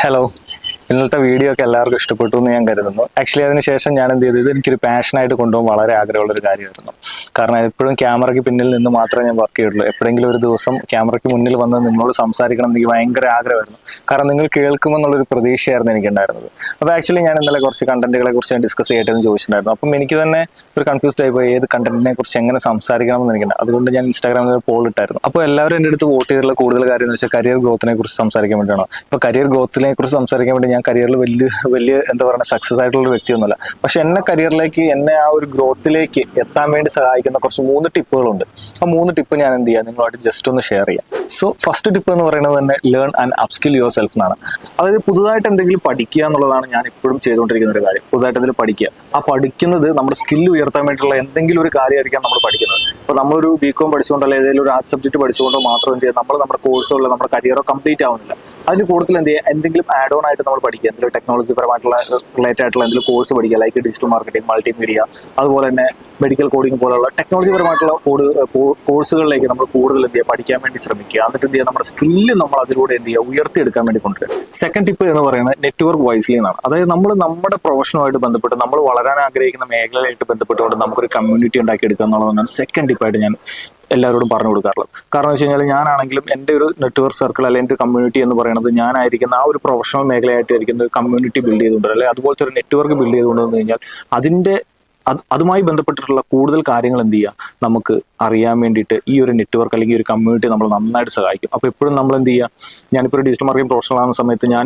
Hello, ഇന്നത്തെ video ഒക്കെ എല്ലാവർക്കും ഇഷ്ടപ്പെട്ടു എന്ന് ഞാൻ കരുതുന്നു. ആക്ച്വലി അതിനുശേഷം ഞാൻ എന്ത് ചെയ്തു, എനിക്കൊരു പാഷനായിട്ട് കൊണ്ടുപോകാൻ വളരെ ആഗ്രഹമുള്ളൊരു കാര്യമായിരുന്നു. കാരണം എപ്പോഴും ക്യാമറയ്ക്ക് പിന്നിൽ നിന്ന് മാത്രമേ ഞാൻ വർക്ക് ചെയ്യുള്ളൂ. എപ്പോഴെങ്കിലും ഒരു ദിവസം ക്യാമറയ്ക്ക് മുന്നിൽ വന്ന് നിങ്ങളോട് സംസാരിക്കണം എന്ന് എനിക്ക് ഭയങ്കര ആഗ്രഹമായിരുന്നു. കാരണം നിങ്ങൾ കേൾക്കുമെന്നുള്ളൊരു പ്രതീക്ഷയായിരുന്നു എനിക്കുണ്ടായിരുന്നത്. അപ്പോൾ ആക്ച്വലി ഞാൻ ഇന്നലെ കുറച്ച് കണ്ടന്റുകളെ കുറിച്ച് ഞാൻ ഡിസ്കസ് ചെയ്യട്ടെന്ന് ചോദിച്ചിട്ടുണ്ടായിരുന്നു. അപ്പം എനിക്ക് തന്നെ ഒരു കൺഫ്യൂസ്ഡ് ആയിപ്പോയി, ഏത് കണ്ടന്റിനെ കുറിച്ച് എങ്ങനെ സംസാരിക്കണം എന്ന് എനിക്കുണ്ട്. അതുകൊണ്ട് ഞാൻ ഇൻസ്റ്റാഗ്രാമിൽ പോൾ ഇട്ടായിരുന്നു. അപ്പോൾ എല്ലാവരും എൻ്റെ അടുത്ത് വോട്ട് ചെയ്തിട്ടുള്ള കൂടുതൽ കാര്യം എന്ന് വെച്ചാൽ കരിയർ ഗ്രോത്തിനെ കുറിച്ച് സംസാരിക്കാൻ വേണ്ടിയാണ്. ഇപ്പോൾ കരിയർ ഗ്രോത്തിനെ കുറിച്ച് സംസാരിക്കാൻ വേണ്ടി ഞാൻ കരിയറിൽ വലിയ എന്താ പറയുക സക്സസ് ആയിട്ടുള്ള ഒരു വ്യക്തിയൊന്നുമല്ല. പക്ഷെ എന്നെ ആ ഒരു ഗ്രോത്തിലേക്ക് എത്താൻ വേണ്ടി സഹായിക്കുന്ന കുറച്ച് 3 ടിപ്പുകളുണ്ട്. ആ 3 ടിപ്പ് ഞാൻ എന്ത് ചെയ്യാം, നിങ്ങളായിട്ട് ജസ്റ്റ് ഒന്ന് ഷെയർ ചെയ്യാം. സോ ഫസ്റ്റ് ടിപ്പ് എന്ന് പറയുന്നത് തന്നെ learn and upskill your self എന്നാണ്. അതായത് പുതുതായിട്ട് എന്തെങ്കിലും പഠിക്കുക എന്നുള്ളതാണ് ഞാൻ എപ്പോഴും ചെയ്തുകൊണ്ടിരിക്കുന്ന ഒരു കാര്യം. പുതുതായിട്ട് എന്തെങ്കിലും പഠിക്കുക, ആ പഠിക്കുന്നത് നമ്മുടെ സ്കില്ല് ഉയർത്താൻ വേണ്ടിയിട്ടുള്ള എന്തെങ്കിലും ഒരു കാര്യമായിരിക്കാം നമ്മൾ പഠിക്കുന്നത്. ഇപ്പോൾ നമ്മളൊരു ബികോം പഠിച്ചുകൊണ്ടോ അല്ലെങ്കിൽ ഏതെങ്കിലും ഒരു ആർട്സ് സബ്ജക്ട് പഠിച്ചുകൊണ്ടോ മാത്രം എന്ത് ചെയ്യുക, നമ്മുടെ കോഴ്സുകളിൽ നമ്മുടെ കരിയറോ കംപ്ലീറ്റ് ആവുന്നില്ല. അതിന് കൂടുതൽ എന്ത് ചെയ്യുക, എന്തെങ്കിലും ആഡ് ഓൺ ആയിട്ട് നമ്മൾ പഠിക്കുക, എന്തെങ്കിലും ടെക്നോളജി പരമായിട്ടുള്ള റിലേറ്റഡ് ആയിട്ടുള്ള എന്തെങ്കിലും കോഴ്സ് പഠിക്കുക, ലൈക്ക് ഡിജിറ്റൽ മാർക്കറ്റിംഗ്, മൾട്ടിമീഡിയ, അതുപോലെ തന്നെ മെഡിക്കൽ കോഡിംഗ് പോലുള്ള ടെക്നോളജി പരമായിട്ടുള്ള കോഴ്സുകളിലേക്ക് നമ്മൾ കൂടുതൽ എന്ത് ചെയ്യുക, പഠിക്കാൻ വേണ്ടി ശ്രമിക്കുക. എന്നിട്ട് എന്ത് ചെയ്യുക, നമ്മുടെ സ്കില്ല് നമ്മൾ അതിലൂടെ എന്ത് ചെയ്യുക, ഉയർത്തിയെടുക്കാൻ വേണ്ടി കൊണ്ടുവരിക. സെക്കൻഡ് ടിപ്പ് എന്ന് പറയുന്നത് നെറ്റ്വർക്ക് വൈസ്ലി എന്നാണ്. അതായത് നമ്മൾ നമ്മുടെ പ്രൊഫഷനുമായിട്ട് ബന്ധപ്പെട്ട് നമ്മൾ വളരാൻ ആഗ്രഹിക്കുന്ന മേഖലയായിട്ട് ബന്ധപ്പെട്ടുകൊണ്ട് നമുക്കൊരു കമ്മ്യൂണിറ്റി ഉണ്ടാക്കിയെടുക്കുക എന്നുള്ളതാണ് സെക്കൻഡ് ടിപ്പായിട്ട് ഞാൻ എല്ലാവരോടും പറഞ്ഞു കൊടുക്കാറുള്ളത്. കാരണം എന്ന് വെച്ച് കഴിഞ്ഞാൽ ഞാനാണെങ്കിലും എൻ്റെ ഒരു നെറ്റ്വർക്ക് സർക്കിൾ അല്ലെങ്കിൽ എൻ്റെ കമ്മ്യൂണിറ്റി എന്ന് പറയുന്നത് ഞാനായിരിക്കുന്ന ആ ഒരു പ്രൊഫഷണൽ മേഖലയായിട്ടായിരിക്കുന്ന കമ്മ്യൂണിറ്റി ബിൽഡ് ചെയ്തുകൊണ്ട് അല്ലെങ്കിൽ അതുപോലത്തെ ഒരു നെറ്റ്വർക്ക് ബിൽഡ് ചെയ്തുകൊണ്ടെന്ന് കഴിഞ്ഞാൽ അതുമായി ബന്ധപ്പെട്ടിട്ടുള്ള കൂടുതൽ കാര്യങ്ങൾ എന്ത് ചെയ്യുക, നമുക്ക് അറിയാൻ വേണ്ടിയിട്ട് ഈ ഒരു നെറ്റ്വർക്ക് അല്ലെങ്കിൽ ഒരു കമ്മ്യൂണിറ്റി നമ്മൾ നന്നായിട്ട് സഹായിക്കും. അപ്പോൾ എപ്പോഴും നമ്മൾ എന്ത് ചെയ്യുക, ഞാനിപ്പോൾ ഒരു ഡിജിറ്റൽ മാർക്കറ്റിംഗ് പ്രൊഫഷണൽ ആകുന്ന സമയത്ത് ഞാൻ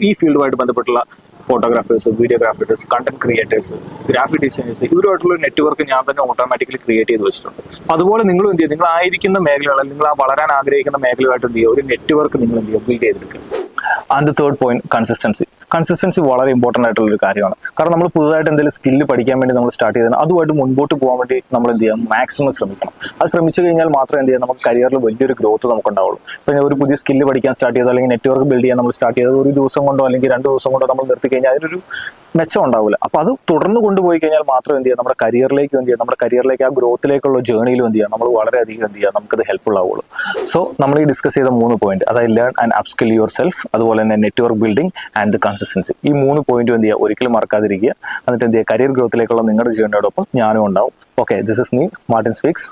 ഈ ഫീൽഡുമായിട്ട് ബന്ധപ്പെട്ടുള്ള photographers, videographers, content creators, graphic designers, ഇവരുമായിട്ടുള്ള നെറ്റ്വർക്ക് ഞാൻ തന്നെ ഓട്ടോമാറ്റിക്കലി ക്രിയേറ്റ് ചെയ്ത് വെച്ചിട്ടുണ്ട്. അതുപോലെ നിങ്ങൾ എന്ത് ചെയ്യുക, നിങ്ങളായിരിക്കുന്ന മേഖലകളിൽ നിങ്ങൾ ആ വളരാൻ ആഗ്രഹിക്കുന്ന മേഖലയുമായിട്ട് എന്ത് ചെയ്യുക, ഒരു നെറ്റ്വർക്ക് നിങ്ങൾ എന്ത് ചെയ്യുക, ബിൽഡ് ചെയ്തെടുക്കുക. ആൻഡ് തേർഡ് പോയിന്റ്, കൺസിസ്റ്റൻസി വളരെ ഇമ്പോർട്ടൻ്റ് ആയിട്ടുള്ള ഒരു കാര്യമാണ്. കാരണം നമ്മൾ പുതുതായിട്ട് എന്തെങ്കിലും സ്കില്ല് പഠിക്കാൻ വേണ്ടി നമ്മൾ സ്റ്റാർട്ട് ചെയ്താൽ അതുമായിട്ട് മുൻപോട്ട് പോകാൻ വേണ്ടി നമ്മൾ എന്ത് ചെയ്യാം, മാക്സിമം ശ്രമിക്കണം. അത് ശ്രമിച്ചു കഴിഞ്ഞാൽ മാത്രമേ എന്ത് ചെയ്യാം, നമുക്ക് കരിയറിൽ വലിയൊരു ഗ്രോത്ത് നമുക്ക് ഉണ്ടാവുള്ളൂ. ഇപ്പം ഒരു പുതിയ സ്കില്ല് പഠിക്കാൻ സ്റ്റാർട്ട് ചെയ്തോ അല്ലെങ്കിൽ നെറ്റ്വർക്ക് ബിൽഡ് ചെയ്യാൻ നമ്മൾ സ്റ്റാർട്ട് ചെയ്തത് ഒരു ദിവസം കൊണ്ടോ അല്ലെങ്കിൽ 2 ദിവസം കൊണ്ടോ നമ്മൾ നിർത്തി കഴിഞ്ഞാൽ അതിനൊരു മെച്ചം ഉണ്ടാവില്ല. അപ്പോൾ അത് തുടർന്ന് കൊണ്ടുപോയി കഴിഞ്ഞാൽ മാത്രം എന്ത് ചെയ്യാം, നമ്മുടെ കരിയറിലേക്ക് ആ ഗ്രോത്തിലേക്കുള്ള ജേർണിയിലും എന്ത് ചെയ്യാം, നമ്മൾ വളരെയധികം എന്ത് ചെയ്യാം, നമുക്കത് ഹെൽപ്ഫുൾ ആവുള്ളൂ. സോ നമ്മൾ ഈ ഡിസ്കസ് ചെയ്ത 3 പോയിന്റ്, അതായത് learn and upskill your self, അതുപോലെ തന്നെ network building and the consistency, ഈ 3 പോയിന്റും എന്ത് ചെയ്യുക, ഒരിക്കലും മറക്കാതിരിക്കുക. എന്നിട്ട് എന്ത് ചെയ്യുക, കരിയർ ഗ്രോത്തിലേക്കുള്ള നിങ്ങളുടെ ജേർണിയോടൊപ്പം ഞാനും ഉണ്ടാവും. Okay, this is me, Martin speaks.